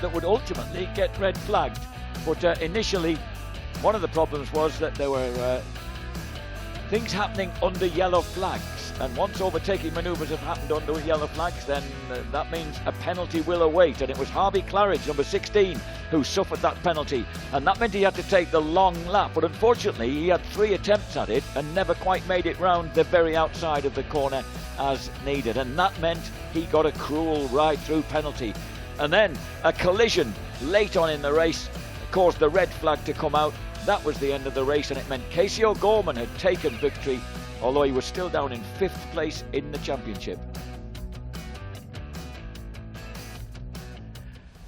that would ultimately get red flagged. But initially, one of the problems was that there were things happening under yellow flags, and once overtaking manoeuvres have happened under yellow flags, then that means a penalty will await, and it was Harvey Claridge, number 16, who suffered that penalty, and that meant he had to take the long lap. But unfortunately he had 3 attempts at it and never quite made it round the very outside of the corner as needed, and that meant he got a cruel ride through penalty. And then a collision late on in the race caused the red flag to come out. That was the end of the race, and it meant Casey O'Gorman had taken victory, although he was still down in 5th place in the championship.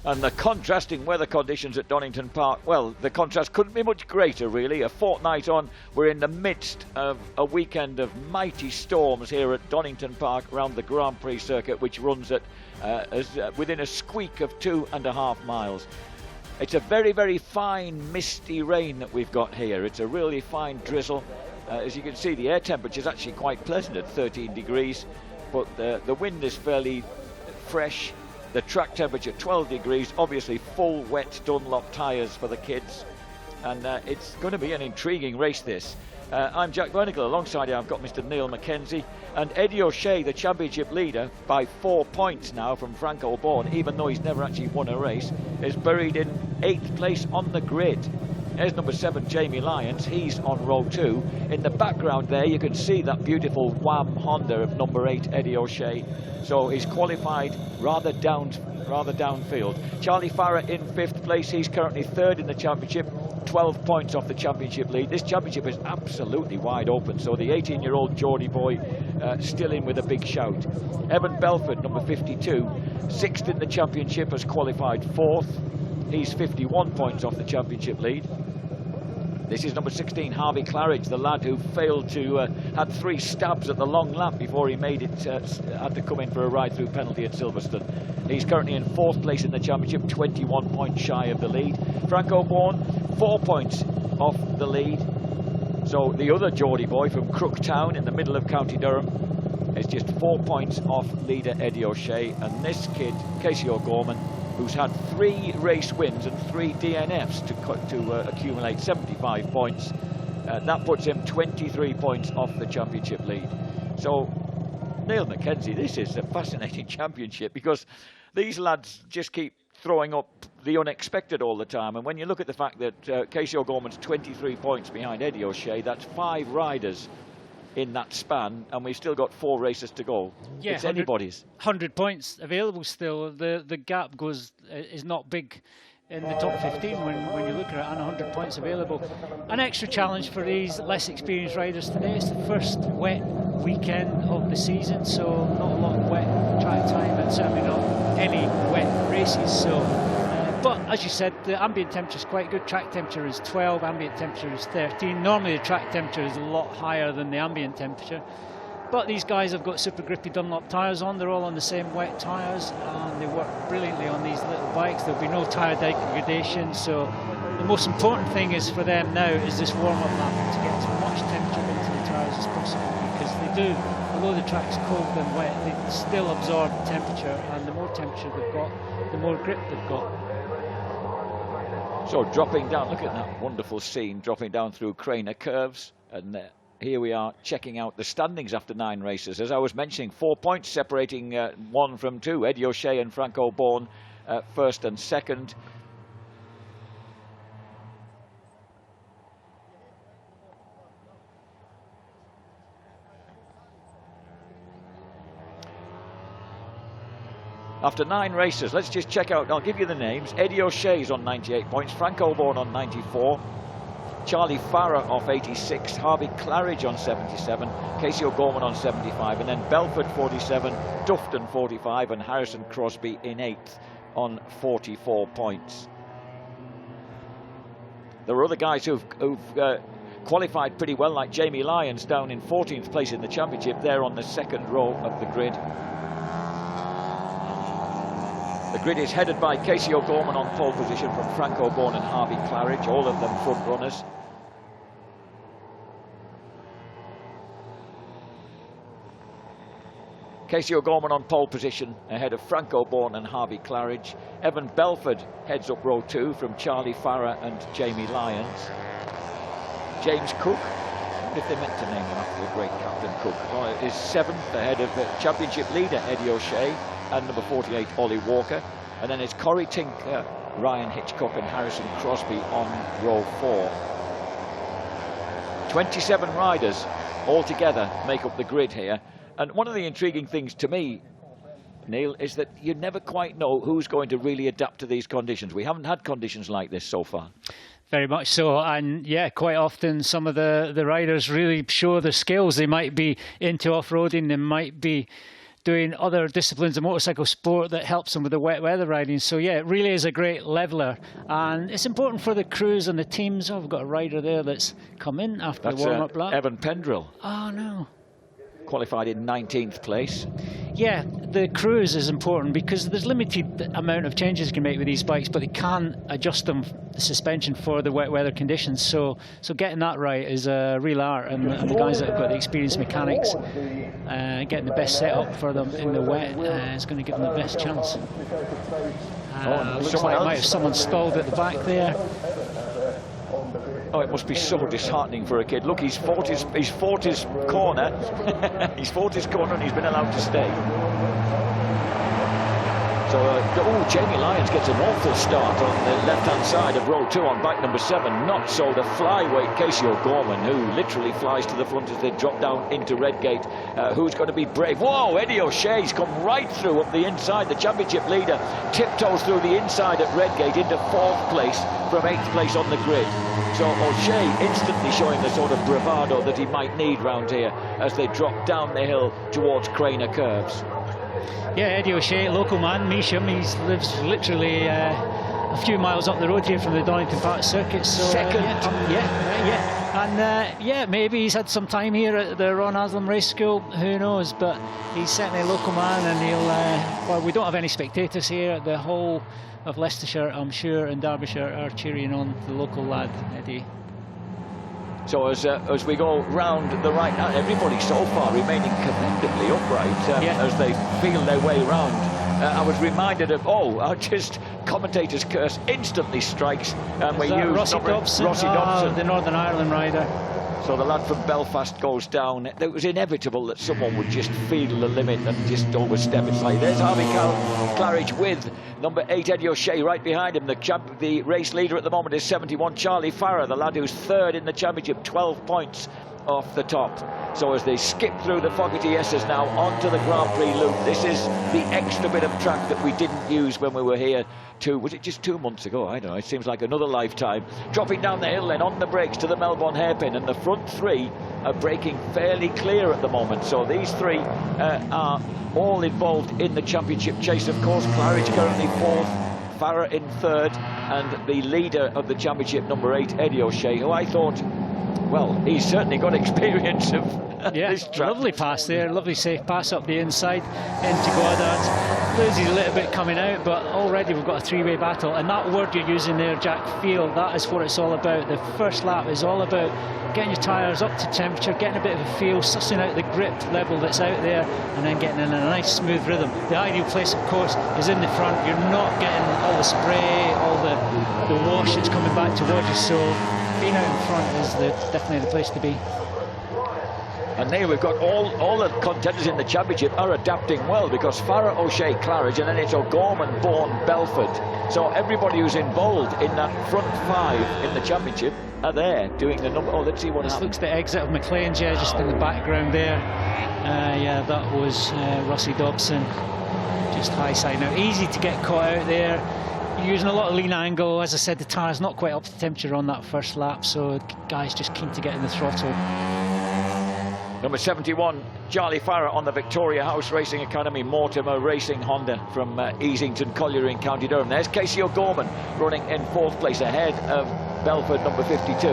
And the contrasting weather conditions at Donington Park, well, the contrast couldn't be much greater, really. A fortnight on, we're in the midst of a weekend of mighty storms here at Donington Park around the Grand Prix circuit, which runs at within a squeak of 2.5 miles. It's a very, very fine, misty rain that we've got here. It's a really fine drizzle. As you can see, the air temperature is actually quite pleasant at 13 degrees, but the wind is fairly fresh. The track temperature 12 degrees, obviously full wet Dunlop tyres for the kids, and it's going to be an intriguing race, this. I'm Jack Bernicle. Alongside here I've got Mr. Neil Mackenzie, and Eddie O'Shea, the championship leader, by 4 points now from Frank O'Bourne, even though he's never actually won a race, is buried in 8th place on the grid. There's number 7, Jamie Lyons. He's on row 2. In the background there you can see that beautiful Wham Honda of number 8, Eddie O'Shea. So he's qualified rather downfield. Charlie Farrer in 5th place. He's currently 3rd in the championship, 12 points off the championship lead. This championship is absolutely wide open, so the 18-year-old Geordie boy still in with a big shout. Evan Belford, number 52, 6th in the championship, has qualified 4th. He's 51 points off the championship lead. This is number 16, Harvey Claridge, the lad who failed to had 3 stabs at the long lap before he made it, had to come in for a ride-through penalty at Silverstone. He's currently in 4th place in the championship, 21 points shy of the lead. Frank O'Bourne, 4 points off the lead. So the other Geordie boy from Crooktown in the middle of County Durham is just 4 points off leader Eddie O'Shea. And this kid, Casey O'Gorman, who's had 3 race wins and 3 DNFs to accumulate 75 points. That puts him 23 points off the championship lead. So, Neil Mackenzie, this is a fascinating championship, because these lads just keep throwing up the unexpected all the time. And when you look at the fact that Casey O'Gorman's 23 points behind Eddie O'Shea, that's 5 riders in that span, and we've still got 4 races to go. Yeah, it's anybody's. 100 points available still. The gap is not big in the top 15 when you look at it, and 100 points available. An extra challenge for these less experienced riders today. It's the first wet weekend of the season, so not a lot of wet track time, and certainly not any wet races. So but as you said, the ambient temperature is quite good. Track temperature is 12, ambient temperature is 13. Normally the track temperature is a lot higher than the ambient temperature. But these guys have got super grippy Dunlop tyres on. They're all on the same wet tyres, and they work brilliantly on these little bikes. There'll be no tyre degradation. So the most important thing is for them now is this warm-up lap, to get as much temperature into the tyres as possible, because they do, although the track's cold and wet, they still absorb temperature, and the more temperature they've got, the more grip they've got. So dropping down, look at that wonderful scene, dropping down through Craner curves, and here we are checking out the standings after 9 races. As I was mentioning, 4 points separating 1 from 2. Eddie O'Shea and Frank O'Bourne 1st and 2nd. After 9 races, let's just check out, I'll give you the names. Eddie O'Shea's on 98 points, Frank O'Bourne on 94, Charlie Farrer off 86, Harvey Claridge on 77, Casey O'Gorman on 75, and then Belford 47, Dufton 45, and Harrison Crosby in 8th on 44 points. There are other guys who've qualified pretty well, like Jamie Lyons down in 14th place in the championship. They're on the 2nd row of the grid. The grid is headed by Casey O'Gorman on pole position from Frank O'Bourne and Harvey Claridge, all of them front runners. Casey O'Gorman on pole position ahead of Franco Bourne and Harvey Claridge. Evan Belford heads up row 2 from Charlie Farrer and Jamie Lyons. James Cook, I wonder if they meant to name him after the great Captain Cook, is 7th ahead of championship leader Eddie O'Shea and number 48 Ollie Walker. And then it's Corrie Tinker, Ryan Hitchcock and Harrison Crosby on row 4. 27 riders altogether make up the grid here. And one of the intriguing things to me, Neil, is that you never quite know who's going to really adapt to these conditions. We haven't had conditions like this so far. Very much so, and yeah, quite often some of the riders really show their skills. They might be into off-roading, they might be doing other disciplines of motorcycle sport that helps them with the wet weather riding. So yeah, it really is a great leveller, and it's important for the crews and the teams. Oh, we've got a rider there that's come in after the warm-up lap. Evan Pendrell. Oh no. Qualified in 19th place. Yeah, the cruise is important because there's limited amount of changes you can make with these bikes, but they can adjust them, the suspension, for the wet weather conditions. So getting that right is a real art, and the guys that have got the experienced mechanics, getting the best setup for them in the wet is going to give them the best chance. Looks like I might have someone stalled at the back there. Oh, it must be so disheartening for a kid. Look, he's fought his corner. He's fought his corner and he's been allowed to stay. So, Jamie Lyons gets an awful start on the left-hand side of row 2 on bike number 7. Not so the flyweight Casey O'Gorman, who literally flies to the front as they drop down into Redgate. Who's going to be brave? Whoa, Eddie O'Shea's come right through up the inside. The championship leader tiptoes through the inside at Redgate into 4th place from 8th place on the grid. So O'Shea instantly showing the sort of bravado that he might need round here as they drop down the hill towards Craner Curves. Yeah, Eddie O'Shea, local man, Measham. He lives literally a few miles up the road here from the Donington Park circuit. So, second. And maybe he's had some time here at the Ron Haslam Race School. Who knows? But he's certainly a local man, and he'll. Well, we don't have any spectators here. The whole of Leicestershire, I'm sure, and Derbyshire are cheering on the local lad, Eddie. So as we go round the right now, everybody so far remaining commendably upright as they feel their way round. I was reminded of, commentator's curse instantly strikes, and we use Rossi Dobson, the Northern Ireland rider. So the lad from Belfast goes down. It was inevitable that someone would just feel the limit and just overstep. It's like, there's Harvey Claridge with number 8 Eddie O'Shea right behind him. The race leader at the moment is 71 Charlie Farrer, the lad who's 3rd in the championship, 12 points off the top. So as they skip through the Fogarty S's now onto the Grand Prix loop, this is the extra bit of track that we didn't use when we were here was it just 2 months ago? I don't know, it seems like another lifetime. Dropping down the hill then on the brakes to the Melbourne hairpin, and the front 3 are braking fairly clear at the moment. So these 3 are all involved in the championship chase. Of course, Claridge currently 4th, Farrer in 3rd, and the leader of the championship, number 8 Eddie O'Shea, who I thought, well, he's certainly got experience of this track. Lovely pass there, lovely safe pass up the inside into Goddard. Loses a little bit coming out, but already we've got a 3-way battle. And that word you're using there, Jack, feel, that is what it's all about. The first lap is all about getting your tyres up to temperature, getting a bit of a feel, sussing out the grip level that's out there, and then getting in a nice smooth rhythm. The ideal place, of course, is in the front. You're not getting all the spray, all the wash that's coming back towards you, so being out in front is definitely the place to be. And there we've got all the contenders in the championship are adapting well, because Farrer, O'Shea, Claridge, and then it's O'Gorman, Bourne, Belford. So everybody who's involved in that front 5 in the championship are there doing the number. Oh, let's see what happens. This looks the exit of McLean's, just in the background there. That was Rossi Dobson, just high side now. Easy to get caught out there. Using a lot of lean angle. As I said, the tyre's not quite up to temperature on that first lap, so the guy's just keen to get in the throttle. Number 71, Charlie Farrer on the Victoria House Racing Academy Mortimer Racing Honda from Easington Colliery in County Durham. There's Casey O'Gorman running in 4th place ahead of Belford, number 52.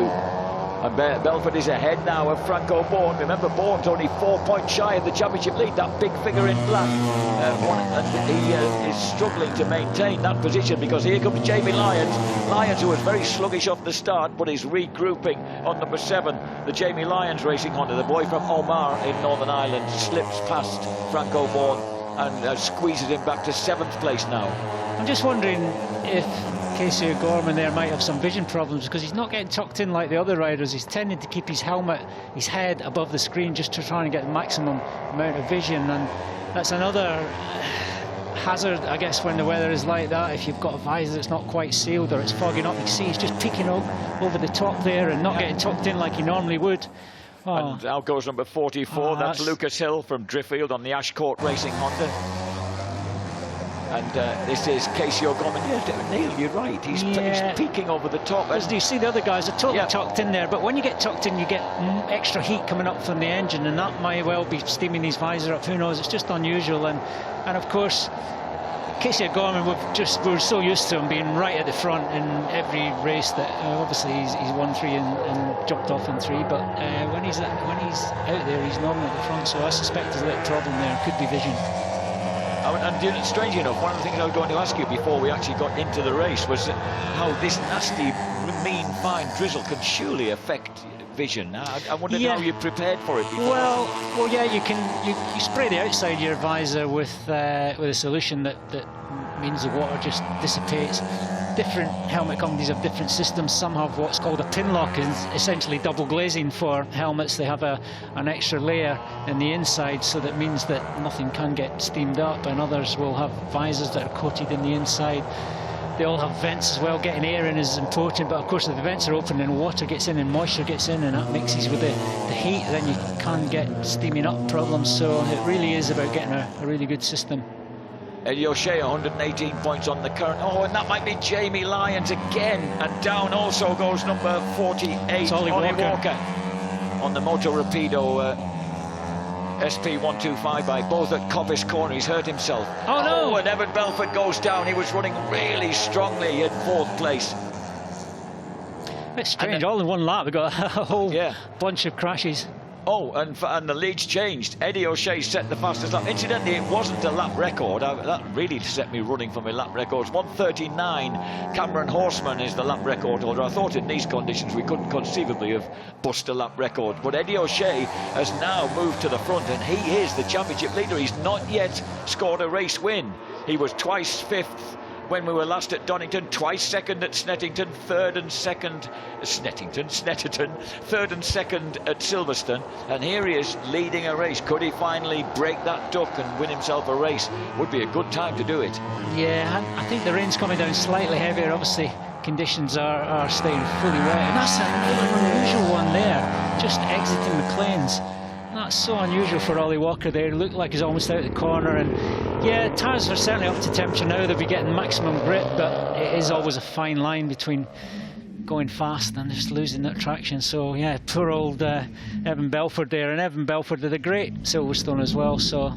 And Belford is ahead now of Franco Bourne. Remember, Bourne's only 4 points shy of the championship lead, that big figure in black. And he is struggling to maintain that position, because here comes Jamie Lyons. Lyons, who was very sluggish off the start, but is regrouping on number 7. The Jamie Lyons Racing Honda, the boy from Omar in Northern Ireland, slips past Franco Bourne and squeezes him back to 7th place now. I'm just wondering if Casey O'Gorman there might have some vision problems, because he's not getting tucked in like the other riders. He's tending to keep his helmet, his head above the screen, just to try and get the maximum amount of vision. And that's another hazard, I guess, when the weather is like that. If you've got a visor that's not quite sealed or it's fogging up, you see he's just peeking over the top there and not getting tucked in like he normally would. Oh. And out goes number 44. That's Lucas Hill from Driffield on the Ashcourt Racing Honda. And this is Casey O'Gorman. Yeah, Neil, you're right. He's peeking over the top. As you see, the other guys are totally tucked in there. But when you get tucked in, you get extra heat coming up from the engine, and that might well be steaming his visor up. Who knows? It's just unusual. And of course, Casey O'Gorman, we're so used to him being right at the front in every race that obviously he's won 3 and jumped off in 3. But when he's out there, he's normally at the front. So I suspect there's a little problem there. Could be vision. And strangely enough, one of the things I was going to ask you before we actually got into the race was how this nasty, mean, fine drizzle can surely affect vision. I wondered how you prepared for it before. Well, yeah, you spray the outside of your visor with a solution that means the water just dissipates. Different helmet companies have different systems. Some have what's called a pin lock, is essentially double glazing for helmets. They have an extra layer in the inside, so that means that nothing can get steamed up, and others will have visors that are coated in the inside. They all have vents as well. Getting air in is important, but of course if the vents are open and water gets in and moisture gets in and that mixes with the heat, then you can get steaming up problems. So it really is about getting a really good system. Eddie O'Shea, 118 points on the current. Oh, and that might be Jamie Lyons again. And down also goes number 48, Ollie Walker. On the Moto Rapido SP125 bike, both at Coppice Corner. He's hurt himself. Oh, no! And Evan Belford goes down. He was running really strongly in 4th place. It's strange, all in one lap. We've got a whole bunch of crashes. Oh, and the lead's changed. Eddie O'Shea set the fastest lap. Incidentally, it wasn't a lap record. That really set me running for my lap records. 1:39. Cameron Horseman is the lap record holder. I thought in these conditions we couldn't conceivably have bust a lap record. But Eddie O'Shea has now moved to the front, and he is the championship leader. He's not yet scored a race win. He was twice 5th when we were last at Donington, twice 2nd at Snetterton, 3rd and 2nd Snetterton, 3rd and 2nd at Silverstone, and here he is leading a race. Could he finally break that duck and win himself a race? Would be a good time to do it. Yeah, I think the rain's coming down slightly heavier. Obviously conditions are staying fully wet, and that's an unusual one there, just exiting McLean's. That's so unusual for Ollie Walker there. It looked like he's almost out of the corner, and yeah, tyres are certainly up to temperature now. They'll be getting maximum grip, but it is always a fine line between going fast and just losing that traction. So yeah, poor old Evan Belford there, and Evan Belford did a great Silverstone as well. So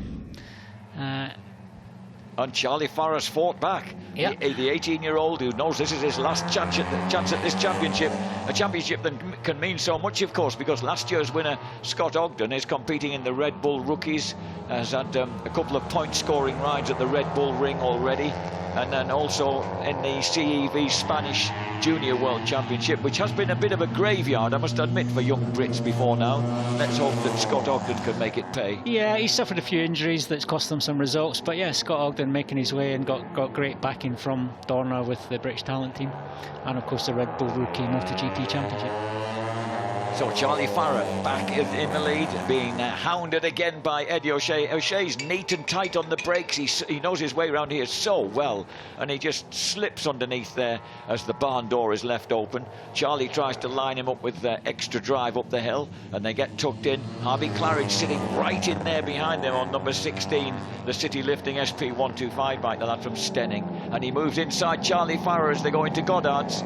and Charlie Farris fought back. The 18-year-old who knows this is his last chance at this championship. A championship that can mean so much, of course, because last year's winner, Scott Ogden, is competing in the Red Bull Rookies, has had a couple of point-scoring rides at the Red Bull Ring already, and then also in the CEV Spanish Junior World Championship, which has been a bit of a graveyard, I must admit, for young Brits before now. Let's hope that Scott Ogden can make it pay. Yeah, he suffered a few injuries that's cost him some results, but yeah, Scott Ogden making his way and got great backing from Dorna with the British talent team, and of course the Red Bull Rookie MotoGP Championship. So Charlie Farrer back in the lead, being hounded again by Eddie O'Shea. O'Shea's neat and tight on the brakes. He knows his way around here so well, and he just slips underneath there as the barn door is left open. Charlie tries to line him up with extra drive up the hill, and they get tucked in. Harvey Claridge sitting right in there behind them on number 16, the City Lifting SP125 bike, the lad from Stenning. And he moves inside Charlie Farrer as they go into Goddard's.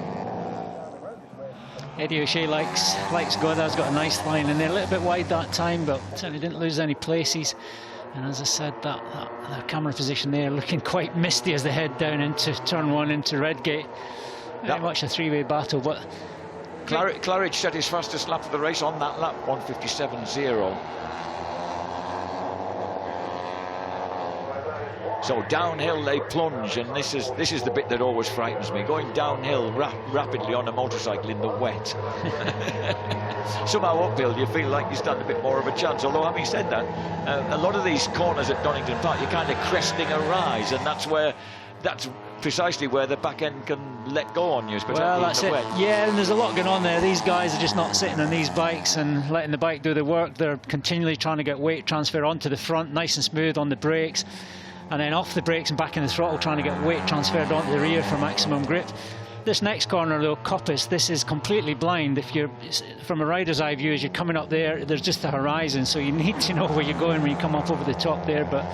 Eddie O'Shea likes Goddard's got a nice line in there, a little bit wide that time, but certainly didn't lose any places. And as I said, that camera position there looking quite misty as they head down into turn 1 into Redgate. Very much a three-way battle, but Claridge set his fastest lap of the race on that lap, 1:57.0. So downhill they plunge, and this is the bit that always frightens me, going downhill rapidly on a motorcycle in the wet. Somehow uphill you feel like you stand a bit more of a chance, although having said that, a lot of these corners at Donington Park you're kind of cresting a rise, and that's precisely where the back end can let go on you. Well, that's it. Yeah, and there's a lot going on there. These guys are just not sitting on these bikes and letting the bike do the work. They're continually trying to get weight transfer onto the front, nice and smooth on the brakes, and then off the brakes and back in the throttle, trying to get weight transferred onto the rear for maximum grip. This next corner, though, Coppice, this is completely blind. If you're, from a rider's eye view, as you're coming up there, there's just a horizon, so you need to know where you're going when you come up over the top there. But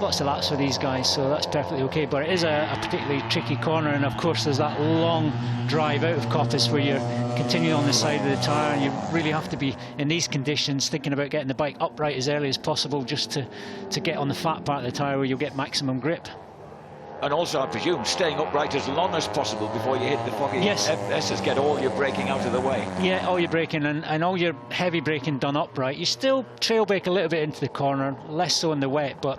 lots of laps for these guys, so that's perfectly okay. But it is a particularly tricky corner, and of course there's that long drive out of Coppice where you're continuing on the side of the tyre, and you really have to be, in these conditions, thinking about getting the bike upright as early as possible just to get on the fat part of the tyre where you'll get maximum grip. And also, I presume, staying upright as long as possible before you hit the foggy S's, get all your braking out of the way. Yeah, all your braking and all your heavy braking done upright. You still trail brake a little bit into the corner, less so in the wet, but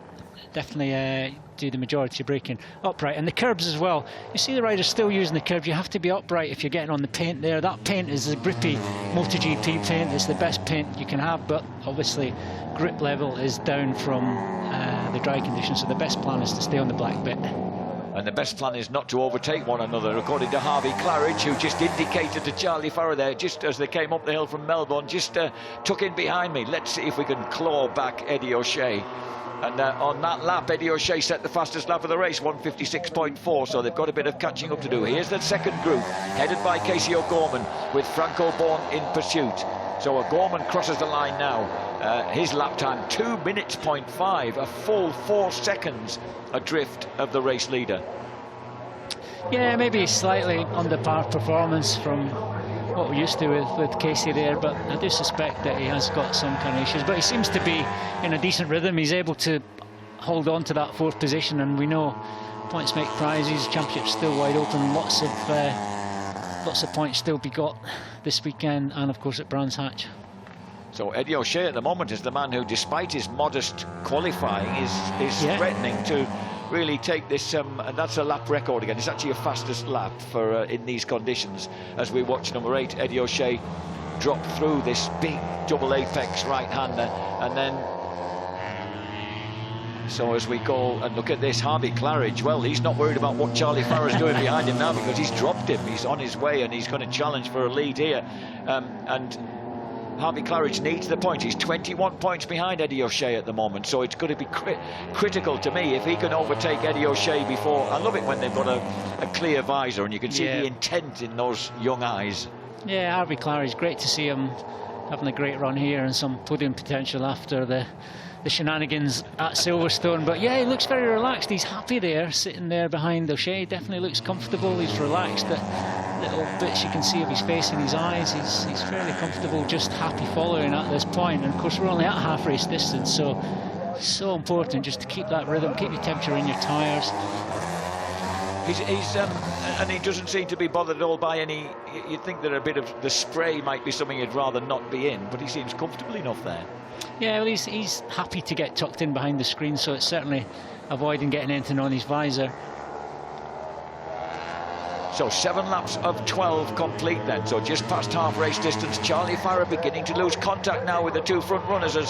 definitely do the majority of braking upright. And the curbs as well. You see the riders still using the curbs. You have to be upright if you're getting on the paint there. That paint is a grippy MotoGP paint. It's the best paint you can have, but obviously grip level is down from the dry conditions, so the best plan is to stay on the black bit. And the best plan is not to overtake one another, according to Harvey Claridge, who just indicated to Charlie Farrer there, just as they came up the hill from Melbourne, just tuck in behind me. Let's see if we can claw back Eddie O'Shea. And on that lap, Eddie O'Shea set the fastest lap of the race, 1:56.4, so they've got a bit of catching up to do. Here's the second group, headed by Casey O'Gorman, with Franco Bourne in pursuit. So O'Gorman crosses the line now. His lap time, 2:05, a full 4 seconds adrift of the race leader. Yeah, maybe slightly under par performance from what we're used to with Casey there, but I do suspect that he has got some kind of issues. But he seems to be in a decent rhythm. He's able to hold on to that 4th position, and we know points make prizes. Championship's still wide open. Lots of points still be got this weekend, and of course at Brands Hatch. So Eddie O'Shea at the moment is the man who, despite his modest qualifying, is threatening to really take this, and that's a lap record again. It's actually a fastest lap for in these conditions. As we watch number 8, Eddie O'Shea, drop through this big double apex right-hander, and then so as we go and look at this, Harvey Claridge, well, he's not worried about what Charlie Farrer's doing behind him now, because he's dropped him. He's on his way, and he's going to challenge for a lead here, and Harvey Claridge needs the point. He's 21 points behind Eddie O'Shea at the moment, so it's going to be critical to me if he can overtake Eddie O'Shea before. I love it when they've got a clear visor and you can see the intent in those young eyes. Yeah, Harvey Claridge, great to see him having a great run here and some podium potential after the shenanigans at Silverstone. But yeah, he looks very relaxed. He's happy there, sitting there behind O'Shea. Definitely looks comfortable. He's relaxed. The little bits you can see of his face and his eyes, he's fairly comfortable, just happy following at this point. And of course we're only at half race distance, so important just to keep that rhythm, keep your temperature in your tyres. And he doesn't seem to be bothered at all by any. You'd think that a bit of the spray might be something he'd rather not be in, but he seems comfortable enough there. Yeah, well, he's happy to get tucked in behind the screen, so it's certainly avoiding getting anything on his visor. So 7 laps of 12 complete then, so just past half race distance. Charlie Farrer beginning to lose contact now with the 2 front runners as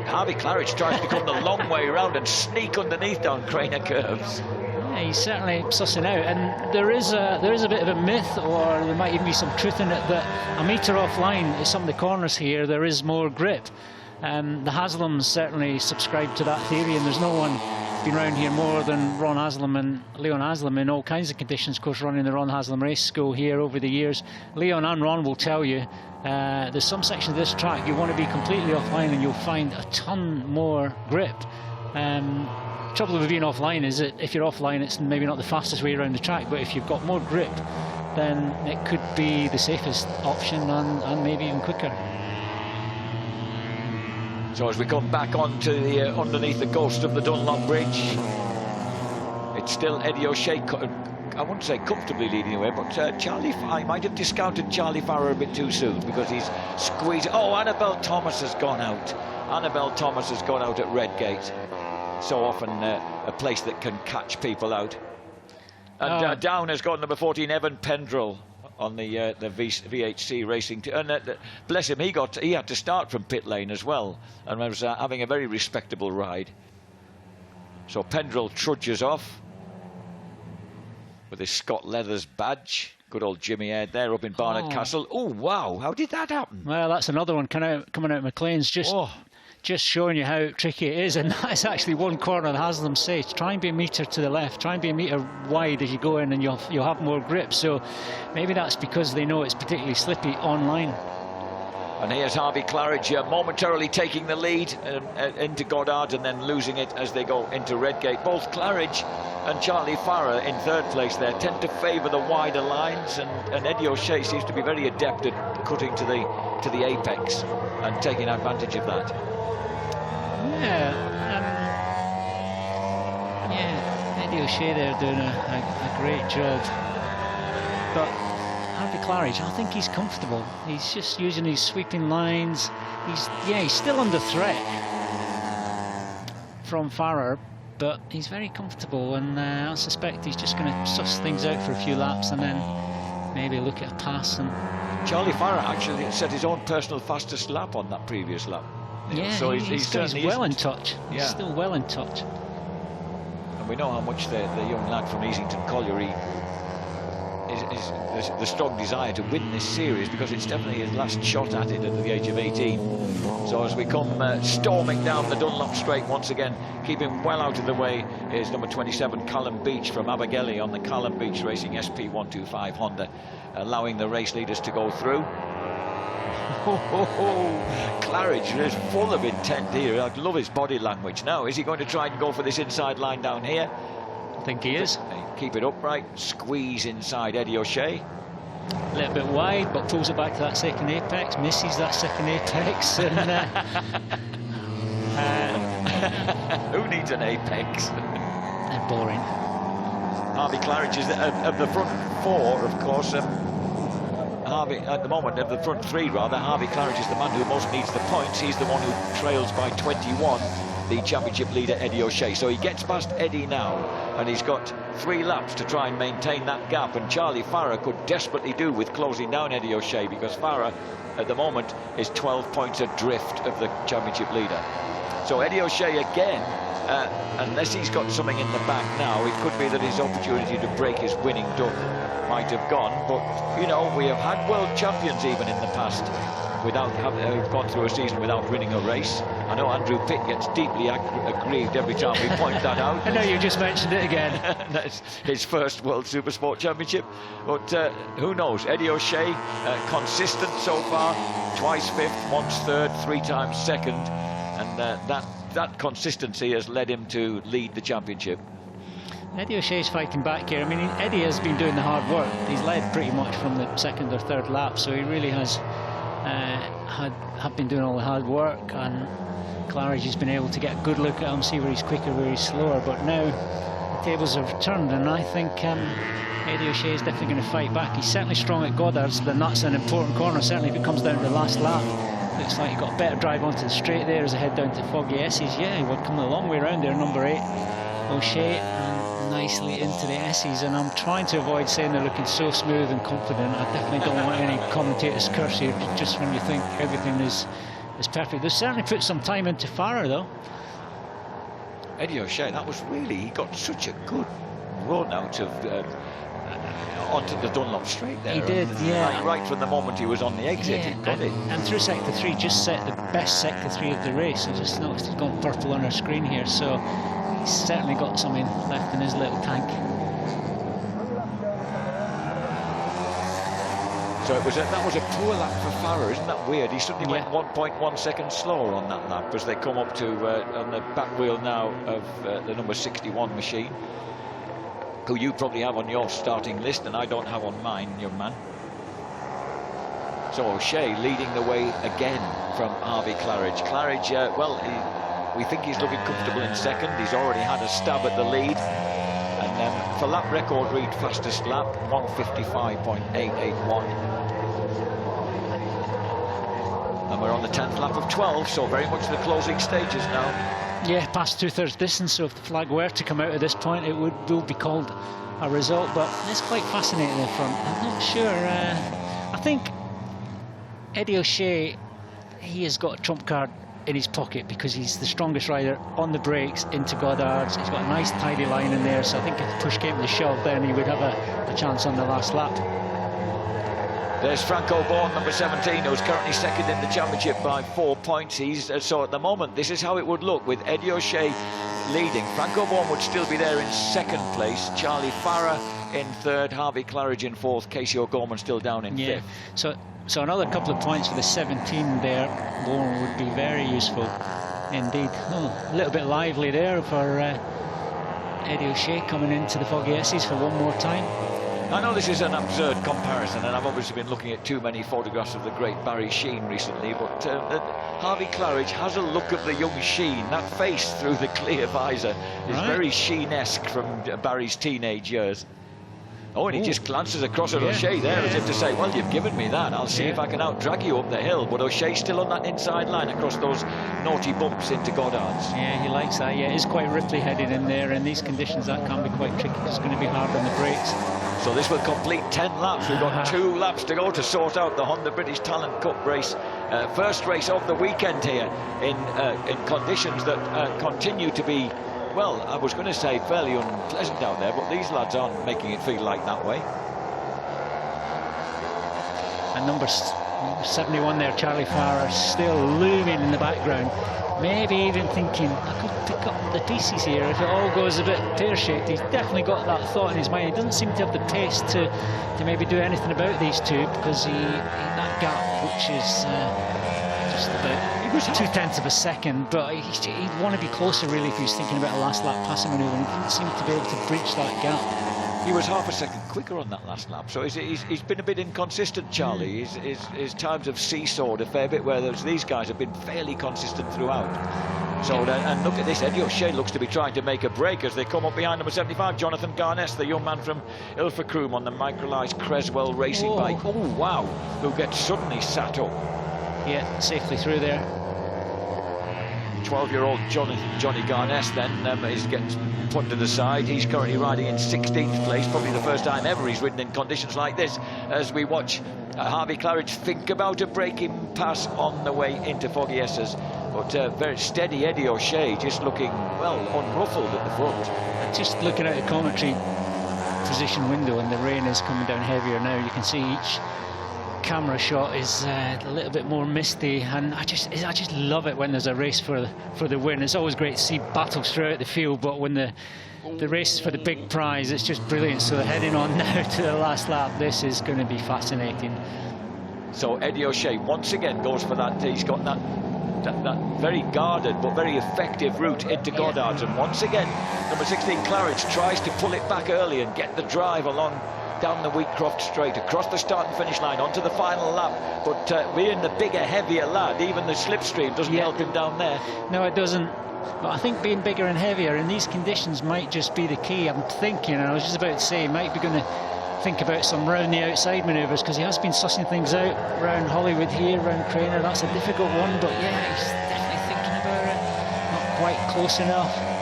Harvey Claridge tries to come the long way around and sneak underneath down Craner curves. Yeah, he's certainly sussing out, and there is a bit of a myth, or there might even be some truth in it, that a metre offline at some of the corners here there is more grip. The Haslams certainly subscribe to that theory, and there's no one been around here more than Ron Haslam and Leon Haslam in all kinds of conditions, of course, running the Ron Haslam race school here over the years. Leon and Ron will tell you there's some sections of this track you want to be completely offline and you'll find a ton more grip. Trouble with being offline is that if you're offline, it's maybe not the fastest way around the track, but if you've got more grip, then it could be the safest option and maybe even quicker. So as we come back onto the underneath the ghost of the Dunlop Bridge, it's still Eddie O'Shea I wouldn't say comfortably leading away, but I might have discounted Charlie Farrer a bit too soon because he's squeezed. Oh, Annabelle Thomas has gone out. Annabelle Thomas has gone out at Redgate. So often a place that can catch people out. And down has got number 14, Evan Pendrell, on the VHC racing. And bless him, he had to start from pit lane as well, and was having a very respectable ride. So Pendrell trudges off with his Scott Leathers badge. Good old Jimmy Aird there up in Barnard Castle. Oh, wow, how did that happen? Well, that's another one coming out of McLean's, just showing you how tricky it is. And that's actually one corner that Haslam says, try and be a metre to the left, try and be a metre wide as you go in, and you'll have more grip. So maybe that's because they know it's particularly slippy online. And here's Harvey Claridge momentarily taking the lead into Goddard and then losing it as they go into Redgate. Both Claridge and Charlie Farrer in third place there tend to favour the wider lines, and Eddie O'Shea seems to be very adept at cutting to the apex and taking advantage of that. Eddie O'Shea there doing a great job, but Harvey Claridge, I think he's comfortable. He's just using his sweeping lines. He's still under threat from Farrer, but he's very comfortable, and I suspect he's just going to suss things out for a few laps and then maybe look at a pass. And Charlie Farrer actually set his own personal fastest lap on that previous lap. So he's well in touch. He's still well in touch. And we know how much the young lad from Easington Colliery is the strong desire to win this series, because it's definitely his last shot at it at the age of 18. So as we come storming down the Dunlop Straight once again, keeping well out of the way, is number 27 Callum Beach from Abergele on the Callum Beach Racing SP125 Honda, allowing the race leaders to go through. Claridge is full of intent here. I love his body language. Now, is he going to try and go for this inside line down here? I think he is. Keep it upright, squeeze inside Eddie O'Shea. A little bit wide, but pulls it back to that second apex, misses that second apex. And, who needs an apex? They're boring. Harvey Claridge is of the front four, of course. Harvey, at the moment, of the front three rather, Harvey Claridge is the man who most needs the points. He's the one who trails by 21 the championship leader Eddie O'Shea. So he gets past Eddie now, and he's got 3 laps to try and maintain that gap, and Charlie Farrer could desperately do with closing down Eddie O'Shea, because Farrer at the moment is 12 points adrift of the championship leader. So Eddie O'Shea again, unless he's got something in the back now, it could be that his opportunity to break his winning duck might have gone. But you know, we have had world champions even in the past without having gone through a season without winning a race. I know Andrew Pitt gets deeply aggrieved every time we point that out. I know you just mentioned it again. That's his first World Supersport Championship. But who knows? Eddie O'Shea, consistent so far. Twice fifth, once third, 3 times second. And that consistency has led him to lead the championship. Eddie O'Shea's fighting back here. I mean, Eddie has been doing the hard work. He's led pretty much from the second or third lap, so he really has have been doing all the hard work, and Claridge has been able to get a good look at him, see where he's quicker, where he's slower. But now the tables have turned, and I think Eddie O'Shea is definitely going to fight back. He's certainly strong at Goddard's, but that's an important corner, certainly if it comes down to the last lap. Looks like he got a better drive onto the straight there as I head down to Foggy S's. Yeah, we're coming a long way around there, number 8 O'Shea, and nicely into the S's. And I'm trying to avoid saying they're looking so smooth and confident. I definitely don't want any commentator's curse here, just when you think everything is perfect. They've certainly put some time into Farrer though. Eddie O'Shea, that was really, he got such a good run out of onto the Dunlop Straight there. He did, yeah. Right from the moment he was on the exit, he got it. And through sector 3, just set the best sector 3 of the race. I just noticed he's gone purple on our screen here, so he's certainly got something left in his little tank. So that was a poor lap for Farrer, isn't that weird? He suddenly went 1.1 seconds slower on that lap as they come up to on the back wheel now of the number 61 machine, who you probably have on your starting list and I don't have on mine, young man. So O'Shea leading the way again from Harvey Claridge. Claridge, we think he's looking comfortable in second. He's already had a stab at the lead. And for lap record read fastest lap, 1:55.881. And we're on the 10th lap of 12, so very much the closing stages now. Yeah, past 2/3 distance, so if the flag were to come out at this point, it will be called a result, but it's quite fascinating in front. I'm not sure. I think Eddie O'Shea, he has got a trump card in his pocket because he's the strongest rider on the brakes into Goddard's. He's got a nice tidy line in there, so I think if the push came to shove, then he would have a chance on the last lap. There's Franco Bourne, number 17, who's currently second in the championship by 4 points. So at the moment, this is how it would look with Eddie O'Shea leading. Franco Bourne would still be there in second place. Charlie Farah in third, Harvey Claridge in fourth, Casey O'Gorman still down in fifth. So another couple of points for the 17 there, Bourne, would be very useful indeed. Oh, a little bit lively there for Eddie O'Shea coming into the Foggy S's for one more time. I know this is an absurd comparison, and I've obviously been looking at too many photographs of the great Barry Sheene recently, but Harvey Claridge has a look of the young Sheene. That face through the clear visor is very Sheene-esque from Barry's teenage years. Oh, and he just glances across at O'Shea there as if to say, well, you've given me that. I'll see if I can out-drag you up the hill. But O'Shea's still on that inside line across those naughty bumps into Goddard's. Yeah, he likes that. Yeah, it's quite ripply headed in there. In these conditions, that can be quite tricky. It's going to be hard on the brakes. So this will complete 10 laps. We've got 2 laps to go to sort out the Honda British Talent Cup race. First race of the weekend here in conditions that continue to be, well, I was going to say fairly unpleasant out there, but these lads aren't making it feel like that way. And number 71 there, Charlie Farah, still looming in the background. Maybe even thinking, I could pick up the pieces here if it all goes a bit pear-shaped. He's definitely got that thought in his mind. He doesn't seem to have the pace to maybe do anything about these two, because that gap, which is just about 0.2 of a second, but he'd want to be closer really if he was thinking about a last lap passing manoeuvre, and he didn't seem to be able to bridge that gap. He was half a second quicker on that last lap, so he's been a bit inconsistent, Charlie. His times have seesawed a fair bit, whereas these guys have been fairly consistent throughout. So, and look at this, Eddie O'Shea looks to be trying to make a break as they come up behind number 75, Jonathan Garness, the young man from Ilfracombe on the microlized Creswell racing bike. Oh, wow, who gets suddenly sat up. Yeah, safely through there. 12-year-old Johnny Garness then gets put to the side. He's currently riding in 16th place, probably the first time ever he's ridden in conditions like this, as we watch Harvey Claridge think about a braking pass on the way into Foggy S's. But very steady Eddie O'Shea, just looking, well, unruffled at the front. Just looking at the commentary position window, and the rain is coming down heavier now. You can see each camera shot is a little bit more misty, and I just love it when there's a race for the win. It's always great to see battles throughout the field, but when the race is for the big prize, it's just brilliant. So heading on now to the last lap, this is going to be fascinating. So Eddie O'Shea once again goes for that. He's got that very guarded but very effective route into Goddard's, and once again number 16 Claridge tries to pull it back early and get the drive along down the Wheatcroft straight, across the start and finish line, onto the final lap. But being the bigger, heavier lad, even the slipstream doesn't help him down there. No, it doesn't. But I think being bigger and heavier in these conditions might just be the key. I'm thinking, and I was just about to say, he might be going to think about some round the outside manoeuvres, because he has been sussing things out round Hollywood here, round Craner. That's a difficult one, but yeah, he's definitely thinking about it. Not quite close enough.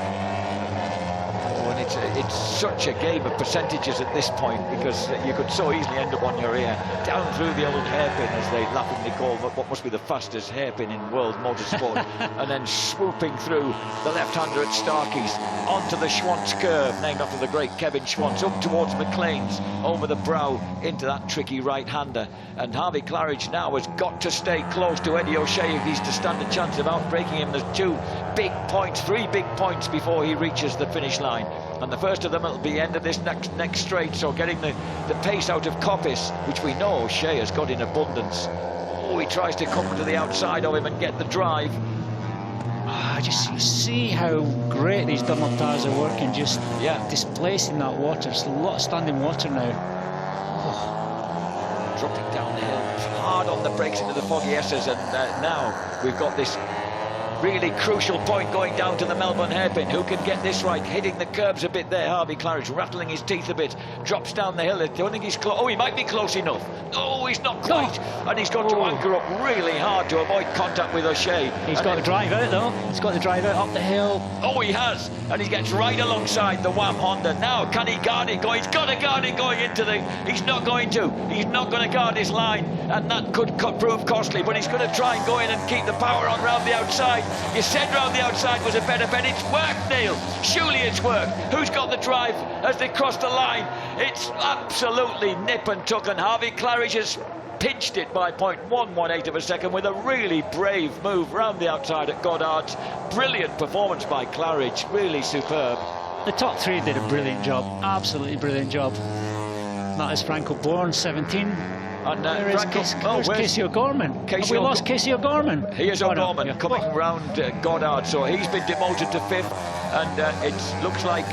It's such a game of percentages at this point, because you could so easily end up on your ear, down through the old hairpin, as they laughingly call what must be the fastest hairpin in world motorsport, and then swooping through the left-hander at Starkey's, onto the Schwantz curve, named after the great Kevin Schwantz, up towards McLean's, over the brow into that tricky right-hander. And Harvey Claridge now has got to stay close to Eddie O'Shea if he's to stand a chance of outbreaking him. There's 3 big points before he reaches the finish line. And the first of them will be end of this next straight, so getting the pace out of Coppice, which we know O'Shea has got in abundance. Oh, he tries to come to the outside of him and get the drive. Just see how great these Dunlop tires are working, just displacing that water. There's a lot of standing water now. Dropping down the hill, hard on the brakes into the Foggy S's, and now we've got this really crucial point going down to the Melbourne hairpin. Who can get this right? Hitting the curbs a bit there. Harvey Claridge rattling his teeth a bit. Drops down the hill. I don't think he's close. Oh, he might be close enough. Oh, he's not quite. And he's got to anchor up really hard to avoid contact with O'Shea. He's got to drive out though. He's got to drive out up the hill. Oh, he has. And he gets right alongside the Wham Honda. Now, can he guard it going? He's got to guard it going into the... He's not going to. He's not going to guard his line. And that could prove costly. But he's going to try and go in and keep the power on round the outside. You said round the outside was a better bet. It's worked, Neil. Surely it's worked. Who's got the drive as they cross the line? It's absolutely nip and tuck. And Harvey Claridge has pinched it by 0.118 of a second with a really brave move round the outside at Goddard's. Brilliant performance by Claridge, really superb. The top three did a brilliant job, absolutely brilliant job. That is Franco Bourne, 17. And where's Casey O'Gorman? Have we lost Casey O'Gorman? Here's O'Gorman coming round Goddard, so he's been demoted to 5th, and it looks like...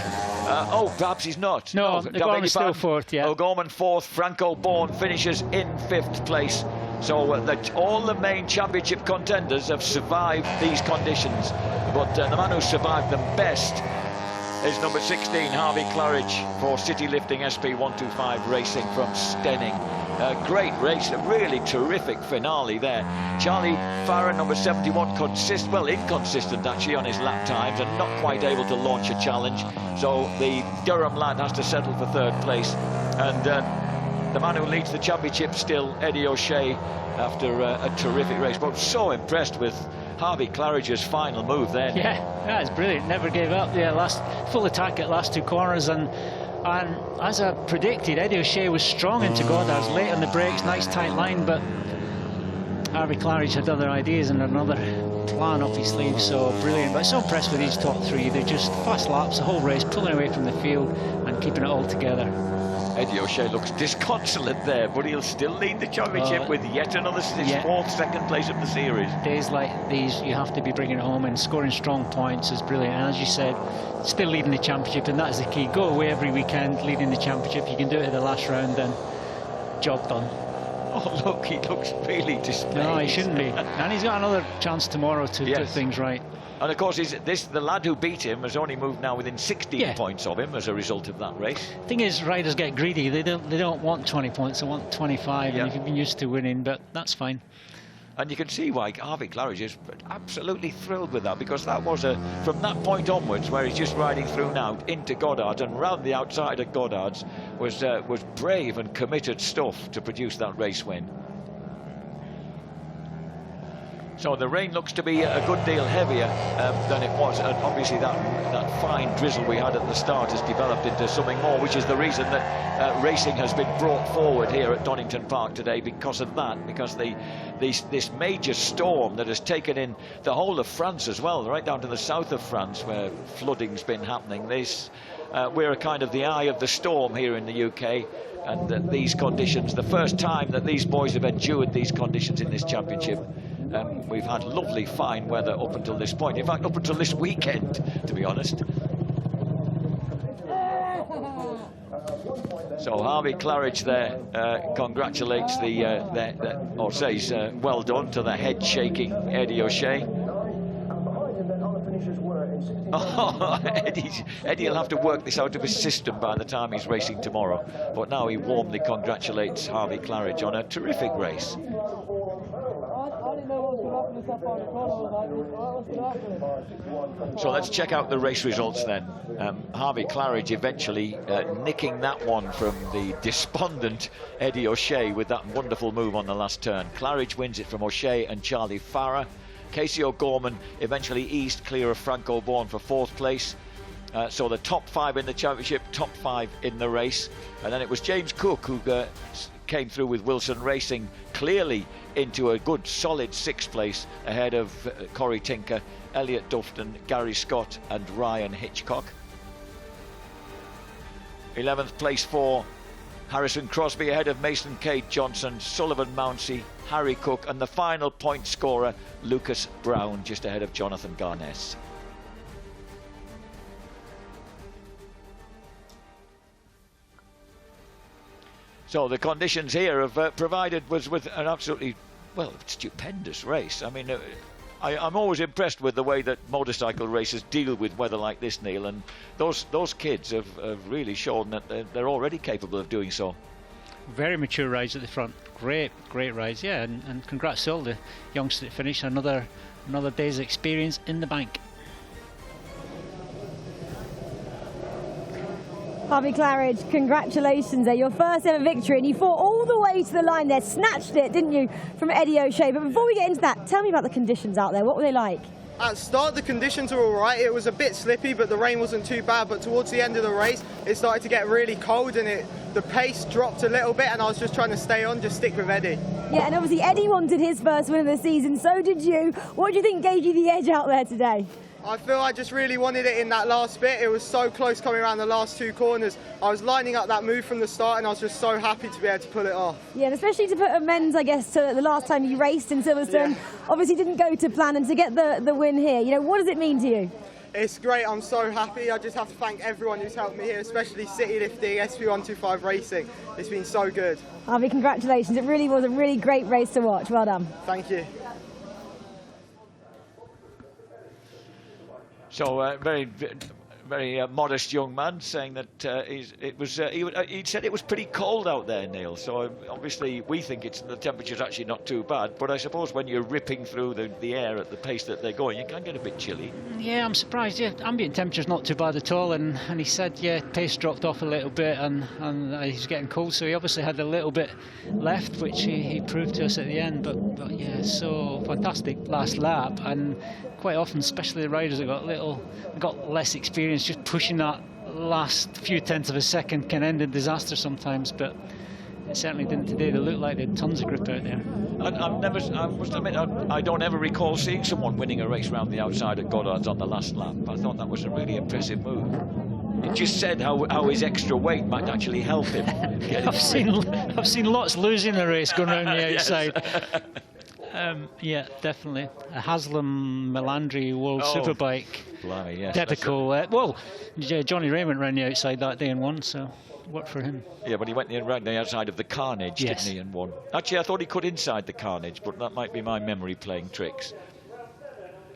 oh, perhaps he's not. No, O'Gorman's still 4th, yeah. O'Gorman 4th, Franco Bourne finishes in 5th place. So all the main championship contenders have survived these conditions. But the man who survived them best is number 16, Harvey Claridge, for City Lifting SP125 Racing from Stenning. Great race, a really terrific finale there. Charlie Farron, number 71, inconsistent actually on his lap times and not quite able to launch a challenge. So the Durham lad has to settle for 3rd place. And the man who leads the championship still, Eddie O'Shea, after a terrific race. But so impressed with Harvey Claridge's final move there. Yeah, it's brilliant. Never gave up. Yeah, full attack at last 2 corners, and as I predicted, Eddie O'Shea was strong into Goddard's, late on the brakes, nice tight line, but Harvey Claridge had other ideas and another plan up his sleeve. So brilliant. But so impressed with these top 3. They're just fast laps the whole race, pulling away from the field and keeping it all together. Eddie O'Shea looks disconsolate there, but he'll still lead the championship with yet another 4th, 2nd place of the series. Days like these, you have to be bringing it home, and scoring strong points is brilliant. And as you said, still leading the championship, and that is the key. Go away every weekend leading the championship. You can do it at the last round, then job done. Oh, look, he looks really displeased. No, he shouldn't be. And he's got another chance tomorrow to do things right. And of course, the lad who beat him has only moved now within 16 points of him as a result of that race. Thing is, riders get greedy. They don't want 20 points. They want 25. And if you've been used to winning, but that's fine. And you can see why Harvey Claridge is absolutely thrilled with that, because that was from that point onwards, where he's just riding through now into Goddard's and round the outside of Goddard's, was brave and committed stuff to produce that race win. So the rain looks to be a good deal heavier than it was, and obviously that fine drizzle we had at the start has developed into something more, which is the reason that racing has been brought forward here at Donington Park today, because of that, because this major storm that has taken in the whole of France as well, right down to the south of France where flooding's been happening. We're a kind of the eye of the storm here in the UK, and these conditions, the first time that these boys have endured these conditions in this championship. We've had lovely fine weather up until this point, in fact up until this weekend, to be honest. So Harvey Claridge there congratulates or says well done to the head shaking Eddie O'Shea. Oh, Eddie will have to work this out of his system by the time he's racing tomorrow, but now he warmly congratulates Harvey Claridge on a terrific race. So let's check out the race results then. Harvey Claridge eventually nicking that one from the despondent Eddie O'Shea with that wonderful move on the last turn. Claridge wins it from O'Shea and Charlie Farrer. Casey O'Gorman eventually eased clear of Franco Bourne for 4th place. So the top 5 in the championship, top 5 in the race. And then it was James Cook who came through with Wilson Racing clearly into a good solid 6th place ahead of Corey Tinker, Elliot Dufton, Gary Scott and Ryan Hitchcock. 11th place for Harrison Crosby ahead of Mason Cade Johnson, Sullivan Mounsey, Harry Cook and the final point scorer Lucas Brown just ahead of Jonathan Garness. So the conditions here have provided was with an absolutely, stupendous race. I mean, I'm always impressed with the way that motorcycle racers deal with weather like this, Neil, and those kids have really shown that they're already capable of doing so. Very mature rides at the front. Great rides, yeah, and congrats to all the youngsters that finished. Another day's experience in the bank. Harvey Claridge, congratulations there. Your first ever victory, and you fought all the way to the line there, snatched it, didn't you, from Eddie O'Shea. But before we get into that, tell me about the conditions out there. What were they like? At the start, the conditions were all right. It was a bit slippy, but the rain wasn't too bad. But towards the end of the race, it started to get really cold, and the pace dropped a little bit, and I was just trying to stay on, just stick with Eddie. Yeah, and obviously Eddie wanted his first win of the season, so did you. What do you think gave you the edge out there today? I feel I just really wanted it in that last bit. It was so close coming around the last two corners. I was lining up that move from the start, and I was just so happy to be able to pull it off. Yeah, and especially to put amends, I guess, to the last time you raced in Silverstone. Yeah. Obviously didn't go to plan, and to get the win here, you know, what does it mean to you? It's great. I'm so happy. I just have to thank everyone who's helped me here, especially City Lifting, SP125 Racing. It's been so good. Harvey, congratulations. It really was a really great race to watch. Well done. Thank you. So very modest young man, saying that he said it was pretty cold out there, Neil. So obviously we think the temperature's actually not too bad, but I suppose when you're ripping through the air at the pace that they're going, you can get a bit chilly. Yeah, I'm surprised. Yeah, ambient temperature's not too bad at all, and he said pace dropped off a little bit, and he's getting cold, so he obviously had a little bit left, which he proved to us at the end. But yeah, so fantastic last lap, and quite often, especially the riders that got less experience, just pushing that last few tenths of a second can end in disaster sometimes, but it certainly didn't today. They looked like they had tons of grip out there. I must admit, I don't ever recall seeing someone winning a race around the outside at Goddard's on the last lap. I thought that was a really impressive move. It just said how his extra weight might actually help him. I've seen lots losing the race going around the outside. Yeah, definitely. A Haslam Melandri World Superbike. Blimey, yes. Typical. Well, Johnny Raymond ran the outside that day and won, so worked for him. Yeah, but he went around the outside of the Carnage, yes, didn't he, and won. Actually, I thought he could inside the Carnage, but that might be my memory playing tricks.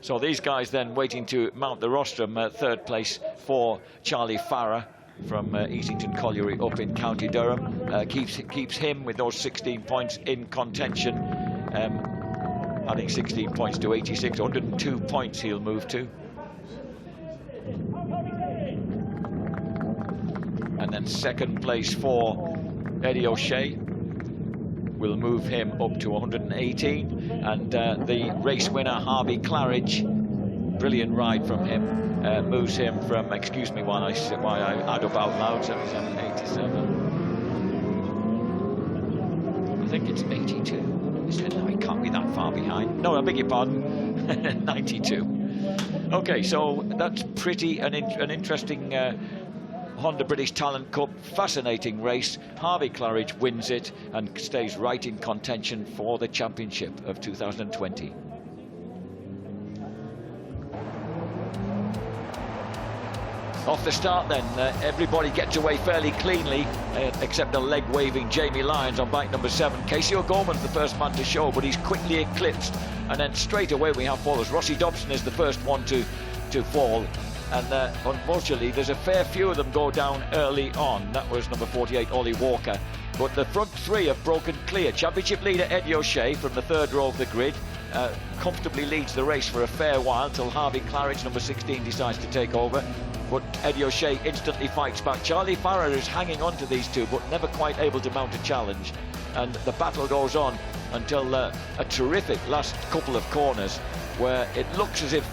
So these guys then waiting to mount the rostrum. Third place for Charlie Farrer from Easington Colliery up in County Durham. Keeps him with those 16 points in contention. Adding 16 points to 86, 102 points he'll move to. And then second place for Eddie O'Shea. Will move him up to 118. And the race winner, Harvey Claridge, brilliant ride from him, moves him from, excuse me while I add up out loud, 77, 87. I think it's 82. No, he can't be that far behind. No, I beg your pardon. 92. Okay, so that's an interesting Honda British Talent Cup. Fascinating race. Harvey Claridge wins it and stays right in contention for the championship of 2020. Off the start then, everybody gets away fairly cleanly, except a leg-waving Jamie Lyons on bike number 7. Casey O'Gorman's the first man to show, but he's quickly eclipsed. And then straight away we have fallers. Rossi Dobson is the first one to fall. And unfortunately, there's a fair few of them go down early on. That was number 48, Ollie Walker. But the front three have broken clear. Championship leader Eddie O'Shea from the third row of the grid comfortably leads the race for a fair while till Harvey Claridge, number 16, decides to take over. But Eddie O'Shea instantly fights back. Charlie Farrer is hanging on to these two, but never quite able to mount a challenge. And the battle goes on until a terrific last couple of corners, where it looks as if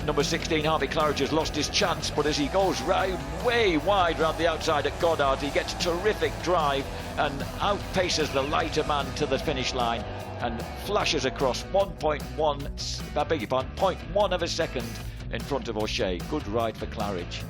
number 16, Harvey Claridge, has lost his chance. But as he goes round, way wide round the outside at Goddard, he gets terrific drive and outpaces the lighter man to the finish line and flashes across 0.1 of a second in front of O'Shea. Good ride for Claridge.